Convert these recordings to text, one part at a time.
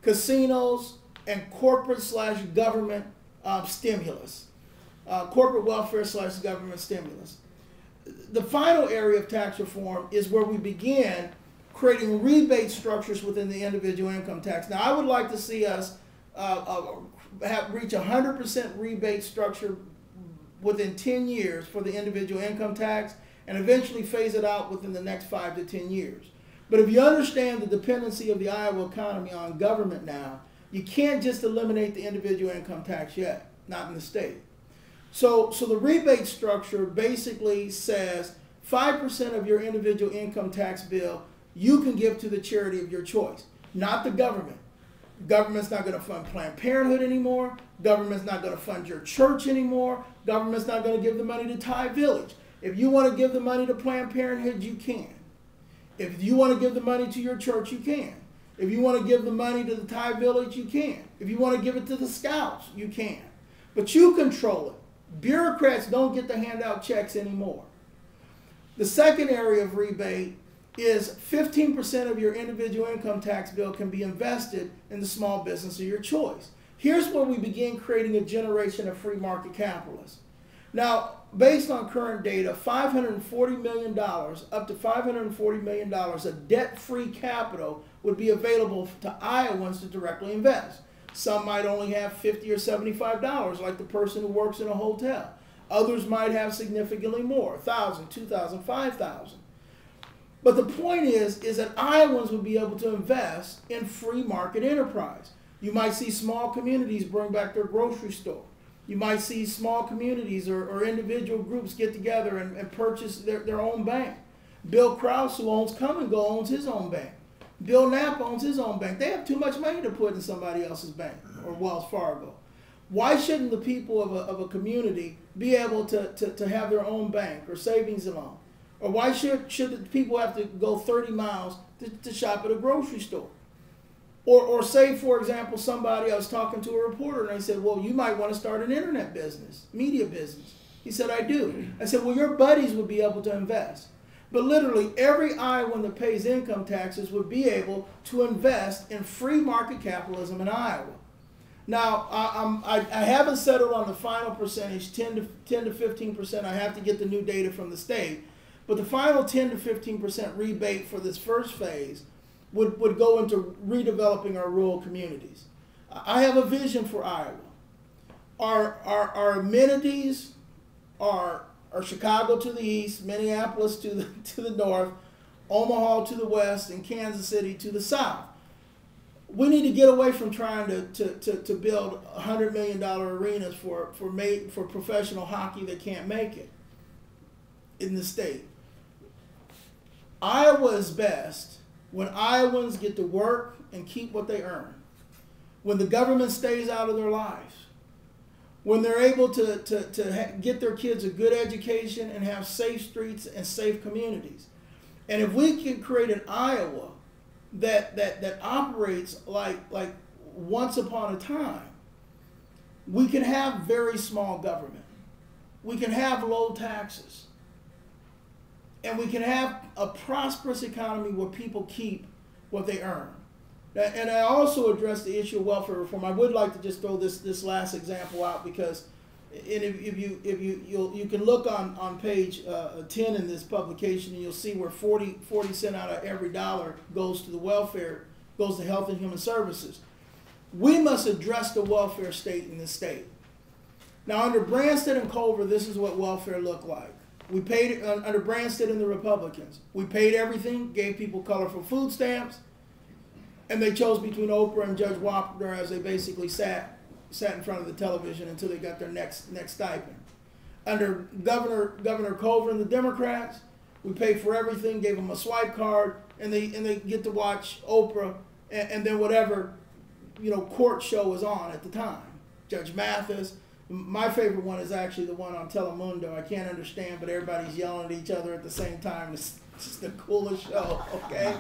casinos, and corporate/government stimulus. Corporate welfare/government stimulus. The final area of tax reform is where we begin creating rebate structures within the individual income tax. Now, I would like to see us reach 100% rebate structure within 10 years for the individual income tax, and eventually phase it out within the next 5 to 10 years. But if you understand the dependency of the Iowa economy on government now, you can't just eliminate the individual income tax yet, not in the state. So the rebate structure basically says 5% of your individual income tax bill you can give to the charity of your choice, not the government. Government's not going to fund Planned Parenthood anymore. Government's not going to fund your church anymore. Government's not going to give the money to Thai Village. If you want to give the money to Planned Parenthood, you can. If you want to give the money to your church, you can. If you want to give the money to the Thai Village, you can. If you want to give it to the Scouts, you can. But you control it. Bureaucrats don't get to hand out checks anymore. The second area of rebate is 15% of your individual income tax bill can be invested in the small business of your choice. Here's where we begin creating a generation of free market capitalists. Now, based on current data, $540 million, up to $540 million of debt-free capital would be available to Iowans to directly invest. Some might only have $50 or $75, like the person who works in a hotel. Others might have significantly more, $1,000, $2,000, $5,000. But the point is that Iowans would be able to invest in free market enterprise. You might see small communities bring back their grocery store. You might see small communities or individual groups get together and purchase their own bank. Bill Krause, who owns Come and Go, owns his own bank. Bill Knapp owns his own bank. They have too much money to put in somebody else's bank or Wells Fargo. Why shouldn't the people of a community be able to have their own bank or savings and loan? Or why should the people have to go 30 miles to shop at a grocery store? Or say, for example, somebody, I was talking to a reporter and I said, well, you might want to start an internet business, media business. He said, I do. I said, well, your buddies would be able to invest. But literally every Iowan that pays income taxes would be able to invest in free market capitalism in Iowa. Now, I haven't settled on the final percentage, 10 to 15%. I have to get the new data from the state. But the final 10 to 15% rebate for this first phase would go into redeveloping our rural communities. I have a vision for Iowa. Our amenities are Chicago to the east, Minneapolis to the north, Omaha to the west, and Kansas City to the south. We need to get away from trying to build $100 million arenas for professional hockey that can't make it in the state. Iowa is best when Iowans get to work and keep what they earn, when the government stays out of their lives, when they're able to get their kids a good education and have safe streets and safe communities. And if we can create an Iowa that operates like once upon a time, we can have very small government. We can have low taxes. And we can have a prosperous economy where people keep what they earn. And I also address the issue of welfare reform. I would like to just throw this last example out because if you can look on page 10 in this publication and you'll see where 40 cents out of every dollar goes to the welfare, goes to health and human services. We must address the welfare state in this state. Now under Branstad and Culver, this is what welfare looked like. We paid, under Branstad and the Republicans, we paid everything, gave people colorful food stamps, and they chose between Oprah and Judge Wapner as they basically sat in front of the television until they got their next stipend. Under Governor Culver and the Democrats, we paid for everything, gave them a swipe card, and they get to watch Oprah and then whatever court show was on at the time. Judge Mathis. My favorite one is actually the one on Telemundo. I can't understand, but everybody's yelling at each other at the same time. It's just the coolest show, okay?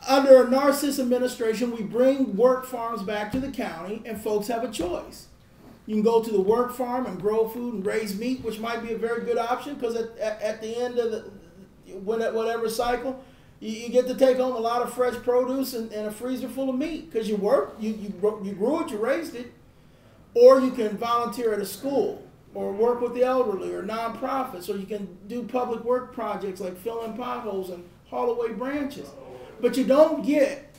Under a Narcisse administration, we bring work farms back to the county, and folks have a choice. You can go to the work farm and grow food and raise meat, which might be a very good option because at the end of whatever cycle, You get to take home a lot of fresh produce and a freezer full of meat because you worked, you grew it, you raised it. Or you can volunteer at a school or work with the elderly or nonprofits, or you can do public work projects like fill in potholes and haul away branches. But you don't get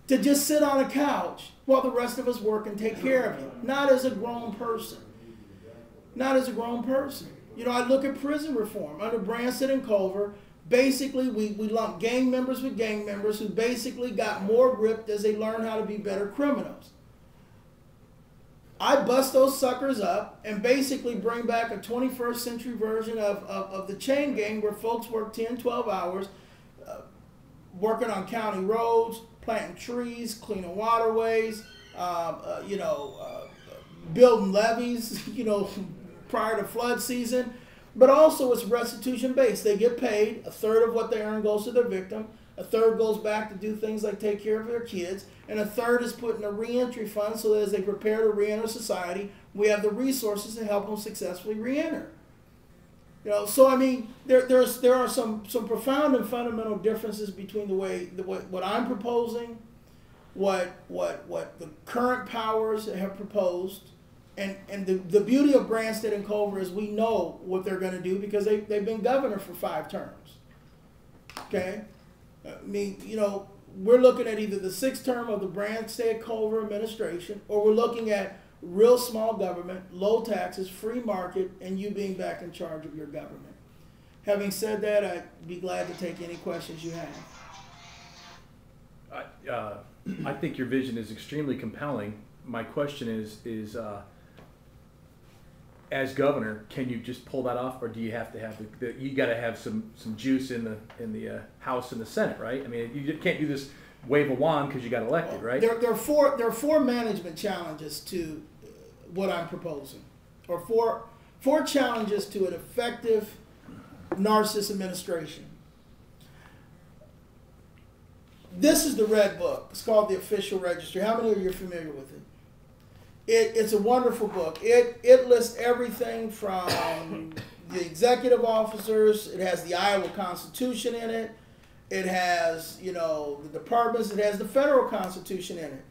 to just sit on a couch while the rest of us work and take care of you. Not as a grown person. Not as a grown person. You know, I look at prison reform. Under Branstad and Culver, basically we lump gang members with gang members who basically got more ripped as they learned how to be better criminals. I bust those suckers up and basically bring back a 21st century version of the chain gang where folks work 10, 12 hours working on county roads, planting trees, cleaning waterways, building levees, prior to flood season. But also it's restitution based. They get paid. A third of what they earn goes to their victim. A third goes back to do things like take care of their kids. And a third is put in a reentry fund so that as they prepare to reenter society, we have the resources to help them successfully reenter. So I mean, there are some profound and fundamental differences between what I'm proposing, what the current powers have proposed, and the beauty of Branstad and Culver is we know what they're going to do because they've been governor for 5 terms. Okay, I mean, we're looking at either the 6th term of the Branstad Culver administration, or we're looking at real small government, low taxes, free market, and you being back in charge of your government. Having said that, I'd be glad to take any questions you have. I think your vision is extremely compelling. My question is as governor, can you just pull that off, or do you have to have you got to have some juice in the House and the Senate, right? I mean, you can't do this wave a wand because you got elected, right? There are 4 management challenges to what I'm proposing, or four challenges to an effective Narcisse administration. This is the Red Book. It's called the Official Registry. How many of you are familiar with it? It's a wonderful book. It lists everything from the executive officers. It has the Iowa Constitution in it. It has, the departments. It has the federal Constitution in it.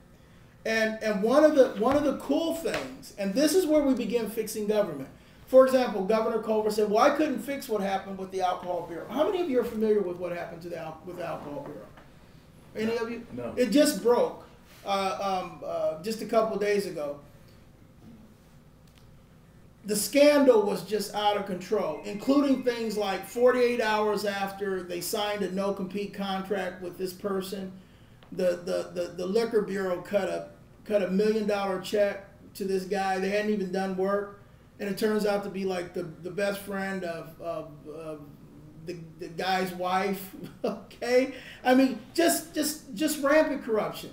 And one of the cool things, and this is where we begin fixing government. For example, Governor Culver said, "Well, I couldn't fix what happened with the Alcohol Bureau." How many of you are familiar with what happened with the Alcohol Bureau? Any of you? No. It just broke just a couple days ago. The scandal was just out of control, including things like 48 hours after they signed a no-compete contract with this person, the Liquor Bureau cut a $1 million check to this guy. They hadn't even done work, and it turns out to be like the best friend of the guy's wife. Okay, I mean, just rampant corruption.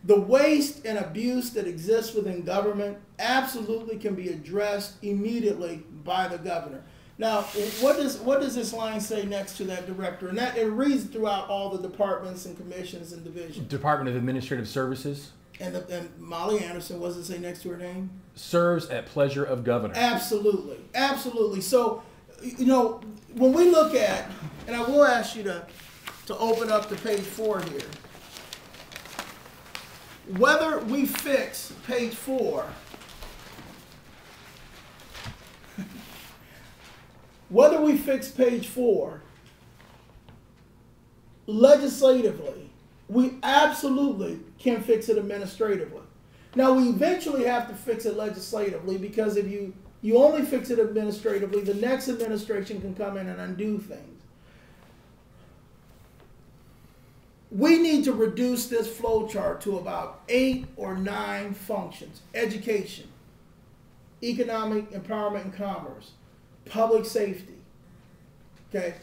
The waste and abuse that exists within government absolutely can be addressed immediately by the governor. Now, what does this line say next to that director? And that it reads throughout all the departments and commissions and divisions. Department of Administrative Services. And Molly Anderson, what does it say next to her name? Serves at pleasure of governor. Absolutely, absolutely. So, when we look at, and I will ask you to open up to page 4 here. Whether we fix page 4, whether we fix page 4 legislatively, we absolutely can fix it administratively. Now, we eventually have to fix it legislatively because if you only fix it administratively, the next administration can come in and undo things. We need to reduce this flow chart to about 8 or 9 functions: education, economic empowerment and commerce, public safety. Okay,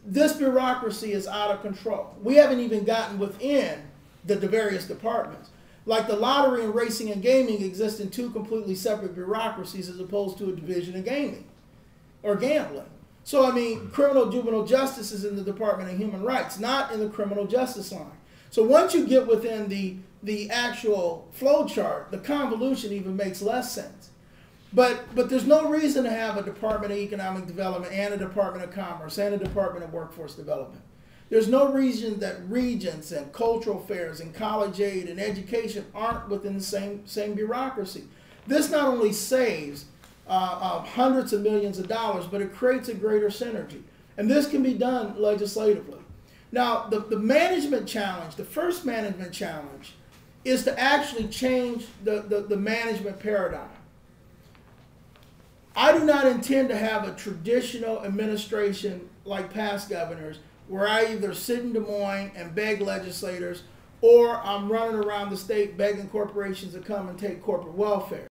this bureaucracy is out of control. We haven't even gotten within the various departments. Like the lottery and racing and gaming exist in 2 completely separate bureaucracies as opposed to a division of gaming or gambling. So, I mean, criminal juvenile justice is in the Department of Human Rights, not in the criminal justice line. So once you get within the actual flow chart, the convolution even makes less sense. But there's no reason to have a Department of Economic Development and a Department of Commerce and a Department of Workforce Development. There's no reason that regents and cultural fairs and college aid and education aren't within the same bureaucracy. This not only saves hundreds of millions of dollars, but it creates a greater synergy. And this can be done legislatively. Now, the management challenge, the first management challenge, is to actually change the management paradigm. I do not intend to have a traditional administration like past governors where I either sit in Des Moines and beg legislators or I'm running around the state begging corporations to come and take corporate welfare.